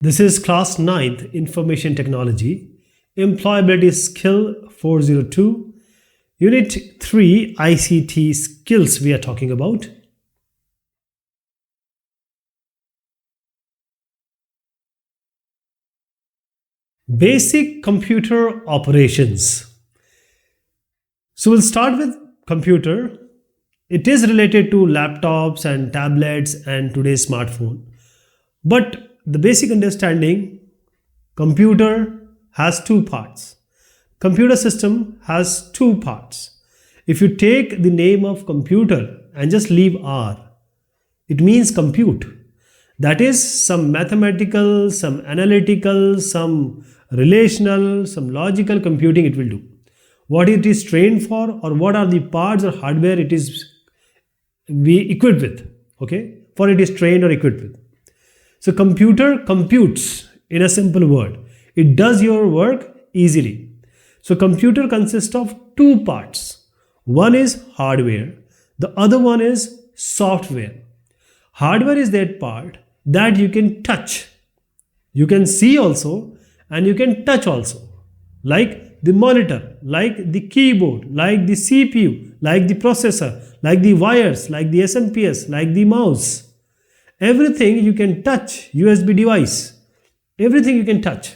This is class 9th Information Technology, Employability Skill 402, Unit 3 ICT skills we are talking about. Basic computer operations. So we'll start with computer. It is related to laptops and tablets and today's smartphone. But the basic understanding, computer has two parts. Computer system has two parts. If you take the name of computer and just leave R, it means compute. That is some mathematical, some analytical, some relational, some logical computing it will do. What it is trained for, or what are the parts or hardware it is be equipped with, okay, for it is trained or equipped with. So computer computes, in a simple word, it does your work easily. So computer consists of two parts. One is hardware, the other one is software. Hardware is that part that you can touch, you can see also, and you can touch also, like the monitor, like the keyboard, like the CPU, like the processor, like the wires, like the SMPS, like the mouse. Everything you can touch, USB device, everything you can touch.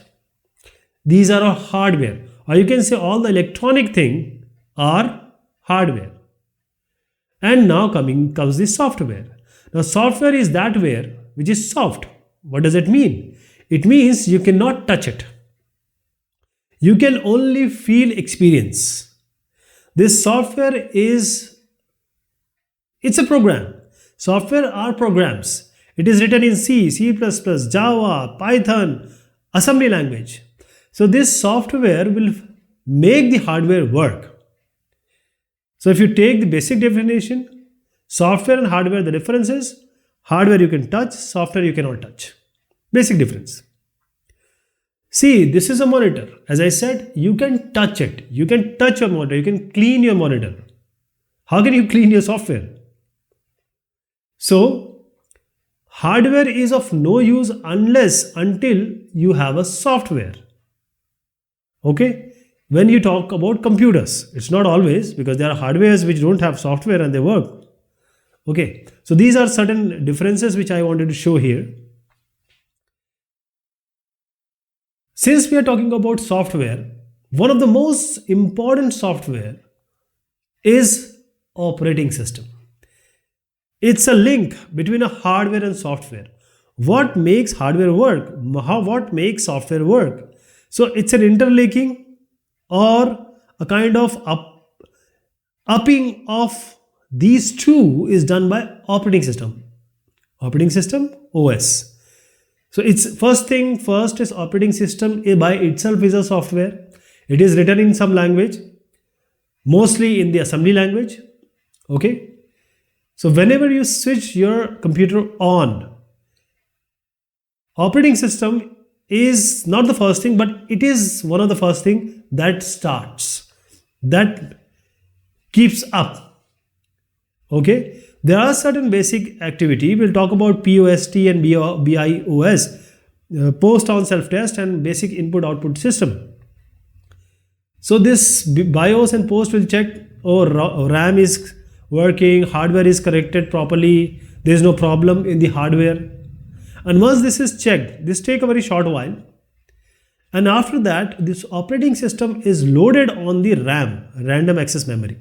These are all hardware, or you can say all the electronic thing are hardware. And now comes the software. Now software is that ware which is soft. What does it mean? It means you cannot touch it. You can only feel experience. This software it's a program. Software are programs. It is written in C, C++, Java, Python, assembly language. So this software will make the hardware work. So if you take the basic definition, software and hardware, the difference is hardware you can touch, software you cannot touch. Basic difference. See, this is a monitor. As I said, you can touch it. You can touch your monitor. You can clean your monitor. How can you clean your software? So, hardware is of no use until you have a software. Okay? When you talk about computers, it's not always, because there are hardwares which don't have software and they work. Okay? So, these are certain differences which I wanted to show here. Since we are talking about software, one of the most important software is operating system. It's a link between a hardware and software. What makes hardware work? What makes software work? So it's an interlinking or a kind of upping of these two is done by operating system. Operating system, OS. So it's first is operating system by itself is a software. It is written in some language, mostly in the assembly language. Okay. So whenever you switch your computer on, operating system is not the first thing, but it is one of the first thing that starts, that keeps up. Okay. There are certain basic activity. We'll talk about POST and BIOS, post on self-test and basic input-output system. So this BIOS and post will check, RAM is working, hardware is corrected properly, there is no problem in the hardware. And once this is checked, this take a very short while. And after that, this operating system is loaded on the RAM, random access memory.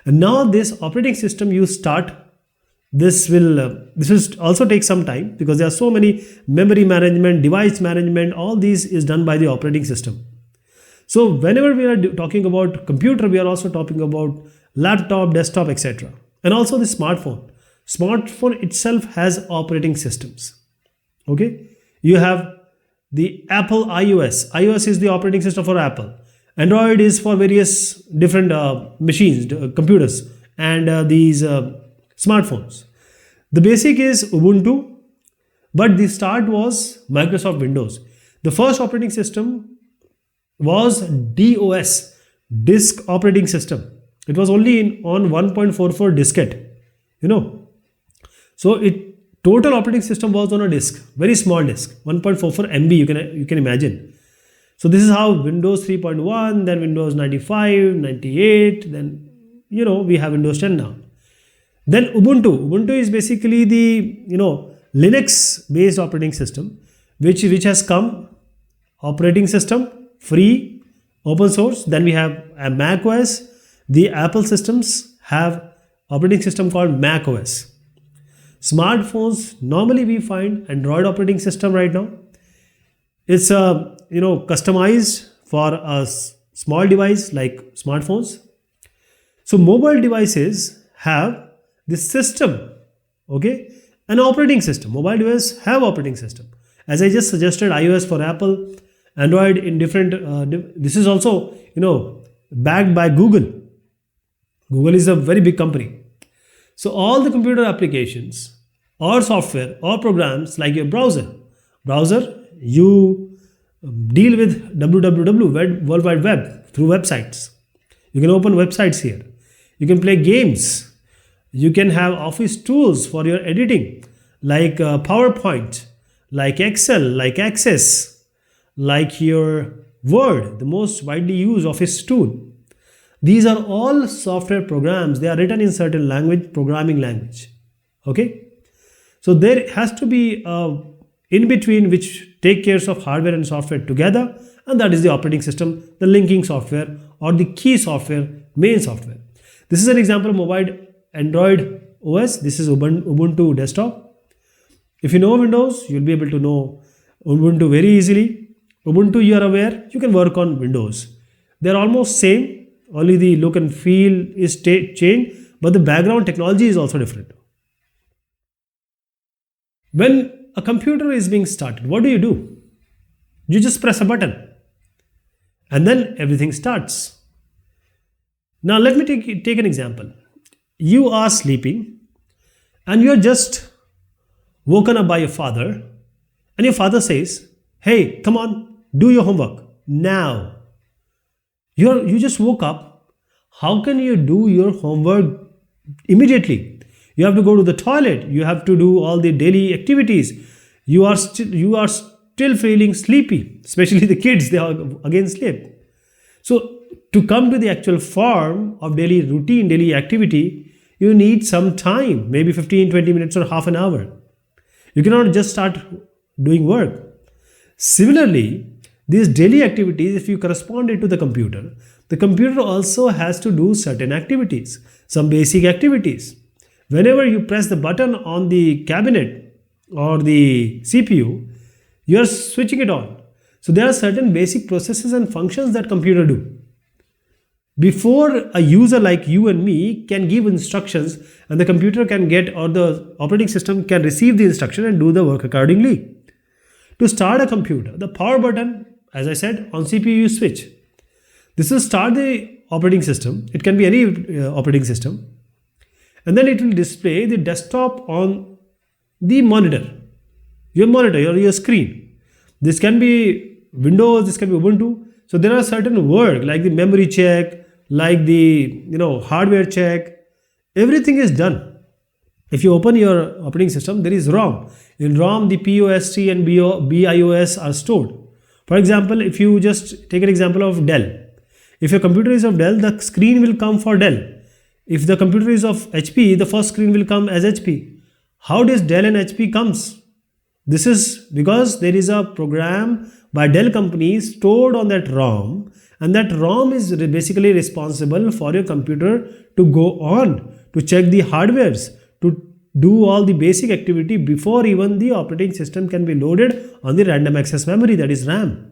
And now this operating system you start. This will also take some time, because there are so many memory management, device management, all these is done by the operating system. So whenever we are talking about computer, we are also talking about laptop, desktop, etc. And also the smartphone. Smartphone itself has operating systems. Okay, you have the Apple iOS. iOS is the operating system for Apple. Android is for various different machines, computers, and these smartphones. The basic is Ubuntu, but the start was Microsoft Windows. The first operating system was DOS, disk operating system. It was only on 1.44 diskette, So it Total operating system was on a disk, very small disk, 1.44 MB. You can imagine. So this is how Windows 3.1, then Windows 95, 98, then we have Windows 10 now. Then Ubuntu. Ubuntu is basically the Linux based operating system, which has come operating system free, open source. Then we have a Mac OS. The Apple systems have operating system called Mac OS. Smartphones, normally we find Android operating system right now. It's customized for a small device like smartphones. So mobile devices have this system, okay, an operating system. Mobile devices have operating system. As I just suggested, iOS for Apple, Android in different. This is also backed by Google. Google is a very big company. So all the computer applications or software or programs like your browser, you deal with www, World Wide Web, through websites. You can open websites here. You can play games. You can have office tools for your editing like PowerPoint, like Excel, like Access, like your Word, the most widely used office tool. These are all software programs. They are written in certain language, programming language. Okay. So there has to be a in between which take care of hardware and software together, and that is the operating system, the linking software or the key software, main software. This is an example of mobile Android OS. This is Ubuntu desktop. If you know Windows, you'll be able to know Ubuntu very easily. Ubuntu, you are aware, you can work on Windows. They're almost same, only the look and feel is changed, but the background technology is also different. When a computer is being started, what do? You just press a button and then everything starts. Now let me take an example. You are sleeping and you are just woken up by your father, and your father says, hey, come on, do your homework now. You just woke up. How can you do your homework immediately? You have to go to the toilet. You have to do all the daily activities. You are still feeling sleepy, especially the kids. They are again sleep. So to come to the actual form of daily routine, daily activity, you need some time, maybe 15, 20 minutes or half an hour. You cannot just start doing work. Similarly, these daily activities, if you correspond it to the computer also has to do certain activities, some basic activities. Whenever you press the button on the cabinet or the CPU, you are switching it on. So there are certain basic processes and functions that computer do. Before a user like you and me can give instructions, and the computer can get, or the operating system can receive the instruction and do the work accordingly. To start a computer, the power button, as I said, on CPU you switch. This will start the operating system. It can be any operating system. And then it will display the desktop on the monitor, your screen. This can be Windows, this can be Ubuntu. So there are certain work like the memory check, like the hardware check. Everything is done. If you open your operating system, there is ROM. In ROM, the POST and BIOS are stored. For example, if you just take an example of Dell. If your computer is of Dell, the screen will come for Dell. If the computer is of HP, the first screen will come as HP. How does Dell and HP comes? This is because there is a program by Dell company stored on that ROM, and that ROM is basically responsible for your computer to go on, to check the hardwares, to do all the basic activity before even the operating system can be loaded on the random access memory, that is RAM.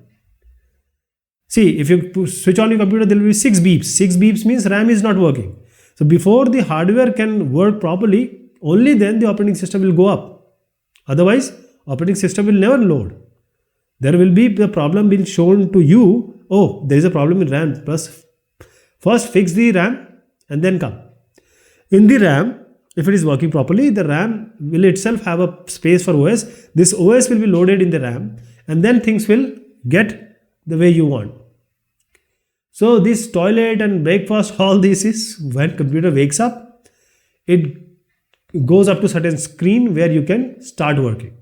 See, if you switch on your computer, there will be 6 beeps. 6 beeps means RAM is not working. So before the hardware can work properly, only then the operating system will go up. Otherwise, operating system will never load. There will be the problem being shown to you. Oh, there is a problem in RAM. First fix the RAM and then come. In the RAM, if it is working properly, the RAM will itself have a space for OS. This OS will be loaded in the RAM, and then things will get the way you want. So this toilet and breakfast, all this is when computer wakes up, it goes up to certain screen where you can start working.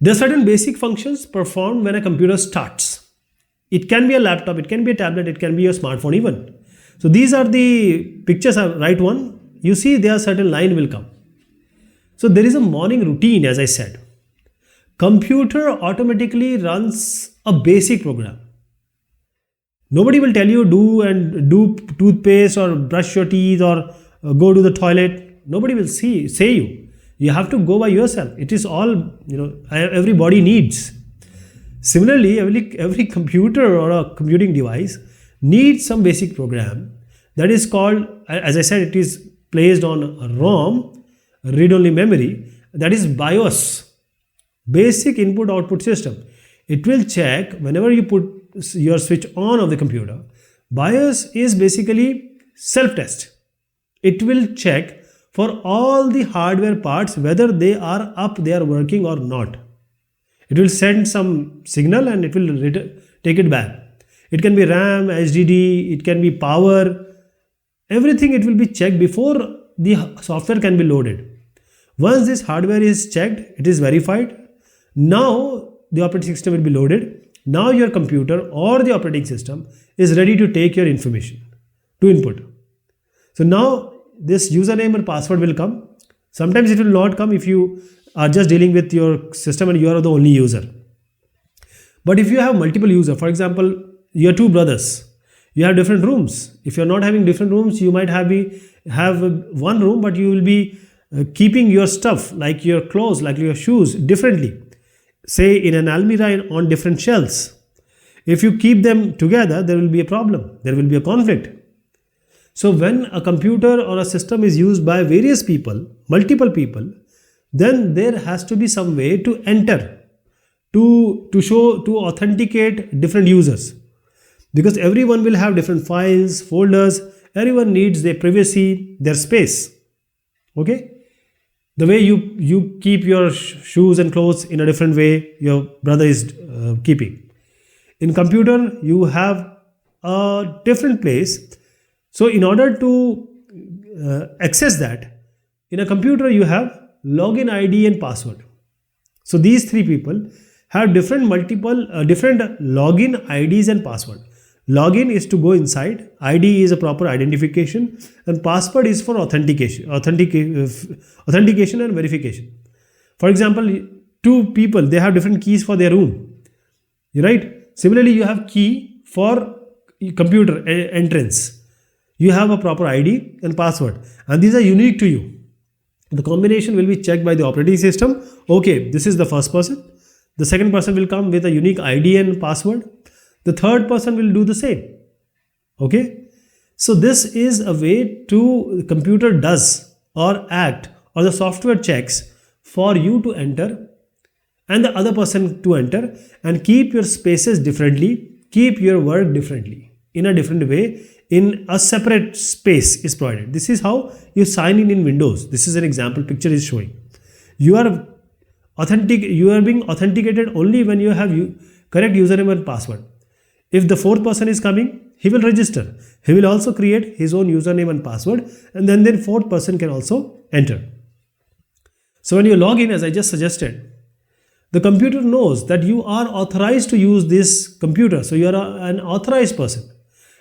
There are certain basic functions performed when a computer starts. It can be a laptop, it can be a tablet, it can be a smartphone even. So these are the pictures, right one. You see there certain line will come. So there is a morning routine, as I said. Computer automatically runs a basic program. Nobody will tell you do toothpaste or brush your teeth or go to the toilet. Nobody will say you. You have to go by yourself. It is all, everybody needs. Similarly, every computer or a computing device needs some basic program that is called, as I said, it is placed on a ROM, read-only memory, that is BIOS, basic input-output system. It will check whenever you put your switch on of the computer. BIOS is basically self-test. It will check for all the hardware parts whether they are up, they are working or not. It will send some signal and it will take it back. It can be RAM, HDD, it can be power, everything it will be checked before the software can be loaded. Once this hardware is checked, it is verified. Now the operating system will be loaded. Now your computer or the operating system is ready to take your information to input. So now this username and password will come. Sometimes it will not come if you are just dealing with your system and you are the only user. But if you have multiple users, for example, you are two brothers, you have different rooms. If you are not having different rooms, you might have one room, but you will be keeping your stuff like your clothes, like your shoes differently. Say in an almirah on different shelves. If you keep them together, there will be a problem. There will be a conflict. So when a computer or a system is used by various people, multiple people, then there has to be some way to enter, to authenticate different users. Because everyone will have different files, folders, everyone needs their privacy, their space. Okay? The way you keep your shoes and clothes in a different way, your brother is keeping. In computer, you have a different place. So in order to access that, in a computer you have login ID and password. So these three people have different login IDs and password. Login is to go inside, ID is a proper identification, and password is for authentication and verification. For example, two people, they have different keys for their room, right? Similarly, you have key for computer entrance. You have a proper ID and password, and these are unique to you. The combination will be checked by the operating system. Okay, this is the first person. The second person will come with a unique ID and password. The third person will do the same. Okay. So this is a way the computer does or act, or the software checks for you to enter and the other person to enter, and keep your spaces differently, keep your work differently, in a different way, in a separate space is provided. This is how you sign in Windows. This is an example picture is showing. You are being authenticated only when you have correct username and password. If the fourth person is coming, he will register. He will also create his own username and password, and then fourth person can also enter. So when you log in, as I just suggested, the computer knows that you are authorized to use this computer. So you are an authorized person.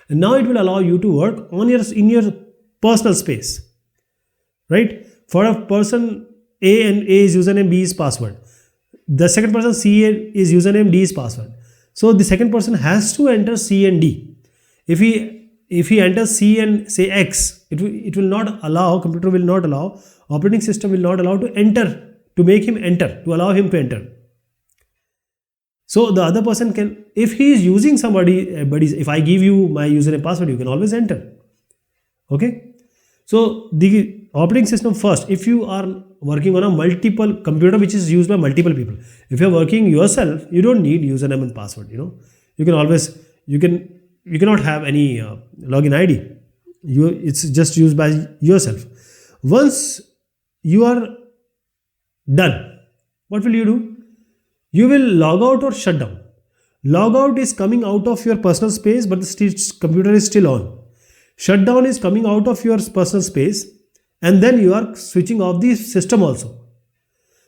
And now it will allow you to work in your personal space. Right? For a person A, and A is username, B is password. The second person C is username, D is password. So the second person has to enter C and D. If he enters C and say X, it will not allow, computer will not allow, operating system will not allow to enter, to make him enter, to allow him to enter. So the other person can, if he is using if I give you my username password, you can always enter. Okay. So the operating system first, if you are working on a multiple computer which is used by multiple people, if you're working yourself, you don't need username and password. You can always, you cannot have any login ID. It's just used by yourself. Once you are done, what will you do? You will log out or shut down. Log out is coming out of your personal space, but the computer is still on. Shutdown is coming out of your personal space, and then you are switching off the system also.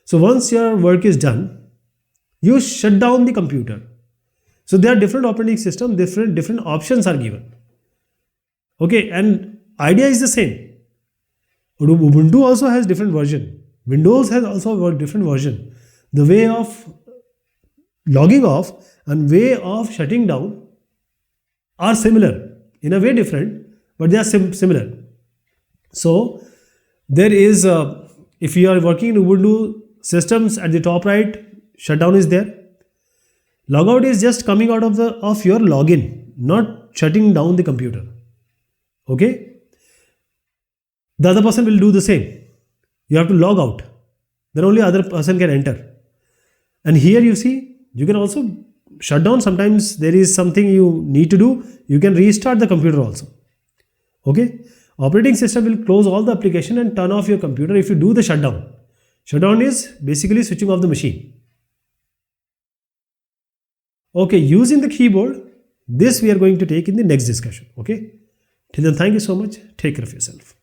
So once your work is done, you shut down the computer. So there are different operating systems, different options are given. Okay, and idea is the same. Ubuntu also has different version. Windows has also a different version. The way of logging off and way of shutting down are similar, in a way different, but they are similar. So there is, if you are working in Ubuntu systems, at the top right, shutdown is there. Logout is just coming out of your login, not shutting down the computer. Okay, the other person will do the same. You have to log out, then only other person can enter. And here you see, you can also shut down. Sometimes there is something you need to do, you can restart the computer also. Okay, operating system will close all the application and turn off your computer if you do the shutdown. Shutdown is basically switching off the machine. Okay, using the keyboard, this we are going to take in the next discussion. Okay, till then, thank you so much. Take care of yourself.